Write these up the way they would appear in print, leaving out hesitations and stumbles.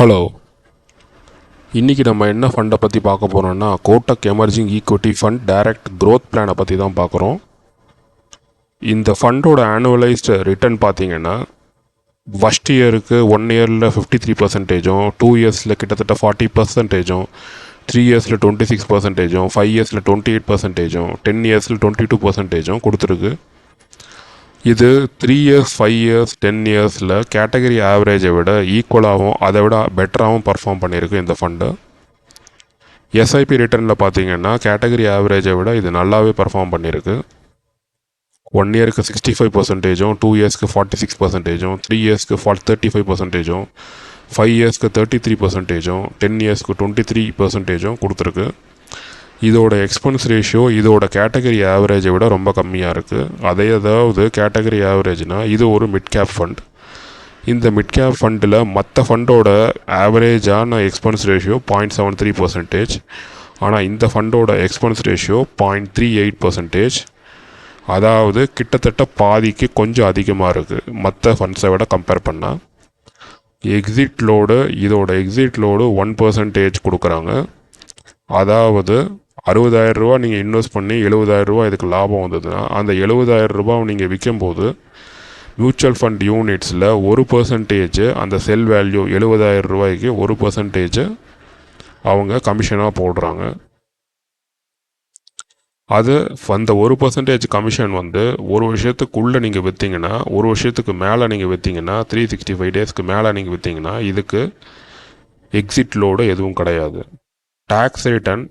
Hello, இன்றைக்கி நம்ம என்ன ஃபண்டை பற்றி பார்க்க போகிறோம்னா Kotak emerging equity fund direct growth பிளானை பற்றி தான் பார்க்குறோம். இந்த ஃபண்டோட ஆனுவலைஸ்டு ரிட்டர்ன் பார்த்தீங்கன்னா ஃபஸ்ட் இயருக்கு 1 இயரில் 53%, 2 இயர்ஸில் கிட்டத்தட்ட 40%, 3 இயர்ஸில் 26%, 5 இயர்ஸில் 28%, 10 இயர்ஸில் 22% கொடுத்துருக்கு. இது 3 இயர்ஸ், 5 இயர்ஸ், 10 இயர்ஸில் கேட்டகரி ஆவரேஜை விட ஈக்குவலாகவும் அதை விட பெட்டராகவும் பர்ஃபார்ம் பண்ணியிருக்கு இந்த ஃபண்டு. எஸ்ஐபி ரிட்டர்னில் பார்த்தீங்கன்னா கேட்டகரி ஆவரேஜை விட இது நல்லாவே பர்ஃபார்ம் பண்ணியிருக்கு. 1 இயருக்கு 65%, 2 இயர்ஸ்க்கு 46%, 3 இயர்ஸ்க்கு 35%, 5 இயர்ஸ்க்கு 33%, 10 இயர்ஸ்க்கு 23% கொடுத்துருக்கு. இதோட எக்ஸ்பென்ஸ் ரேஷியோ இதோட கேட்டகரி ஆவரேஜை விட ரொம்ப கம்மியாக இருக்குது. அதாவது கேட்டகரி ஆவரேஜ்னால் இது ஒரு மிட் கேப் ஃபண்ட். இந்த மிட் கேப் ஃபண்டில் மற்ற ஃபண்டோட ஆவரேஜான எக்ஸ்பென்ஸ் ரேஷியோ 0.73%, ஆனால் இந்த ஃபண்டோட எக்ஸ்பென்ஸ் ரேஷியோ 0.38%. அதாவது கிட்டத்தட்ட பாதிக்கு கொஞ்சம் அதிகமாக இருக்குது மற்ற ஃபண்ட்ஸை விட கம்பேர் பண்ணால். இதோட எக்ஸிட் லோடு 1% கொடுக்குறாங்க. அதாவது 60,000 ரூபா நீங்கள் இன்வெஸ்ட் பண்ணி 70,000 ரூபா இதுக்கு லாபம் வந்ததுன்னா அந்த 70,000 ரூபாவை நீங்கள் விற்கும்போது மியூச்சுவல் ஃபண்ட் யூனிட்ஸில் 1% அந்த செல் வேல்யூ 70,000 ரூபாய்க்கு 1% அவங்க கமிஷனாக போடுறாங்க. அது அந்த 1% கமிஷன் ஒரு வருஷத்துக்குள்ளே நீங்கள் விற்றீங்கன்னா, ஒரு வருஷத்துக்கு மேலே நீங்கள் விற்றீங்கன்னா, 365 டேஸ்க்கு மேலே நீங்கள் விற்றீங்கன்னா இதுக்கு எக்ஸிட் லோடு எதுவும் கிடையாது. டேக்ஸ் ரிட்டர்ன்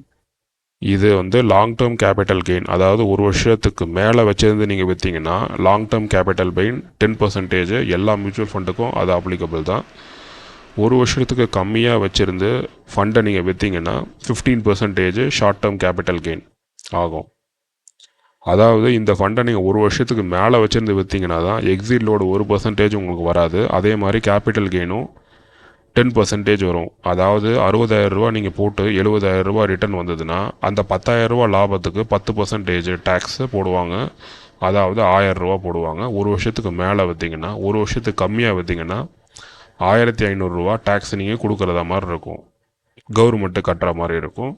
இது லாங் டேர்ம் கேபிட்டல் கெயின், அதாவது ஒரு வருஷத்துக்கு மேலே வச்சிருந்து நீங்கள் விற்றீங்கன்னா லாங் டேர்ம் கேபிட்டல் கெயின் 10% எல்லா மியூச்சுவல் ஃபண்டுக்கும் அது அப்ளிகபிள் தான். ஒரு வருஷத்துக்கு கம்மியாக வச்சுருந்து ஃபண்டை நீங்கள் விற்றீங்கன்னா 15% ஷார்ட் டேர்ம் கேபிட்டல் கெயின் ஆகும். அதாவது இந்த ஃபண்டை நீங்கள் ஒரு வருஷத்துக்கு மேலே வச்சுருந்து விற்றீங்கன்னா தான் எக்ஸிட் லோடு 1% உங்களுக்கு வராது. அதே மாதிரி கேபிட்டல் கெயினும் 10% வரும். அதாவது 60,000 ரூபா நீங்கள் போட்டு 70,000 ரூபா ரிட்டர்ன் வந்ததுன்னா அந்த 10,000 ரூபா லாபத்துக்கு 10% டேக்ஸு போடுவாங்க. அதாவது 1,000 ரூபா போடுவாங்க. ஒரு வருஷத்துக்கு மேலே விற்றீங்கன்னா, ஒரு வருஷத்துக்கு கம்மியாக விற்றீங்கன்னா 1,500 ரூபா டேக்ஸ் நீங்கள் கொடுக்குறதா மாதிரி இருக்கும், கவர்மெண்ட்டு கட்டுற மாதிரி இருக்கும்.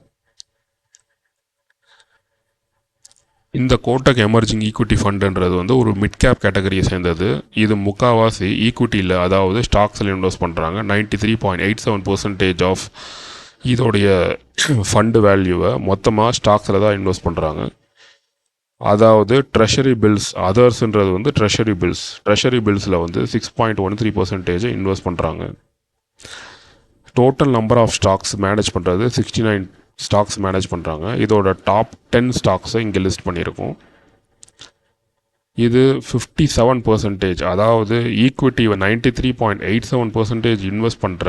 இந்த கோட்டக் எமர்ஜிங் ஈக்விட்டி ஃபண்டுன்றது ஒரு மிட் கேப் கேட்டகரியை சேர்ந்தது. இது முக்கால்வாசி ஈக்விட்டியில், அதாவது ஸ்டாக்ஸில் இன்வெஸ்ட் பண்ணுறாங்க. 93.87% ஆஃப் இதோடைய ஃபண்டு வேல்யூவை மொத்தமாக ஸ்டாக்ஸில் தான் இன்வெஸ்ட் பண்ணுறாங்க. அதாவது ட்ரெஷரி பில்ஸ், அதர்ஸ்ன்றது ட்ரெஷரி பில்ஸில் 6.13% இன்வெஸ்ட் பண்ணுறாங்க. Total number of stocks manage பண்ணுறது 69 ஸ்டாக்ஸ் மேனேஜ் பண்ணுறாங்க. இதோட டாப் 10 ஸ்டாக்ஸை இங்கே லிஸ்ட் பண்ணியிருக்கோம். இது 57%, அதாவது ஈக்விட்டி 93.87% இன்வெஸ்ட் பண்ணுற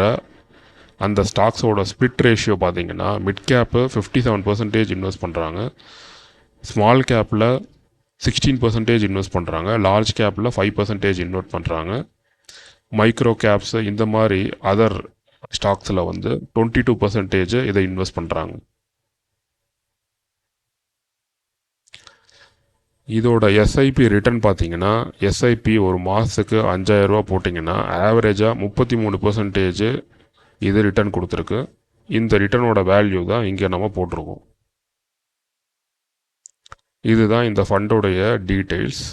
அந்த ஸ்டாக்ஸோட ஸ்பிளிட் ரேஷியோ பார்த்தீங்கன்னா மிட் கேப்பு 57% இன்வெஸ்ட் பண்ணுறாங்க, ஸ்மால் கேப்பில் 16% இன்வெஸ்ட் பண்ணுறாங்க, லார்ஜ் கேப்பில் 5% இன்வெஸ்ட் பண்ணுறாங்க, மைக்ரோ கேப்ஸு இந்த மாதிரி அதர் ஸ்டாக்ஸில் 22% இதை இன்வெஸ்ட் பண்ணுறாங்க. இதோட எஸ்ஐபி ரிட்டர்ன் பார்த்தீங்கன்னா, எஸ்ஐபி ஒரு மாதத்துக்கு 5,000 ரூபா போட்டிங்கன்னா ஆவரேஜாக 33% இது ரிட்டர்ன் கொடுத்துருக்கு. இந்த ரிட்டர்னோட வேல்யூ தான் இங்கே நம்ம போட்டிருக்கோம். இதுதான் இந்த ஃபண்டோடைய டீட்டெயில்ஸ்.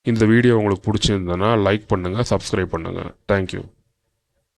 இந்த வீடியோ உங்களுக்கு பிடிச்சிருந்ததுன்னா லைக் பண்ணுங்கள், சப்ஸ்கிரைப் பண்ணுங்கள். தேங்க்யூ.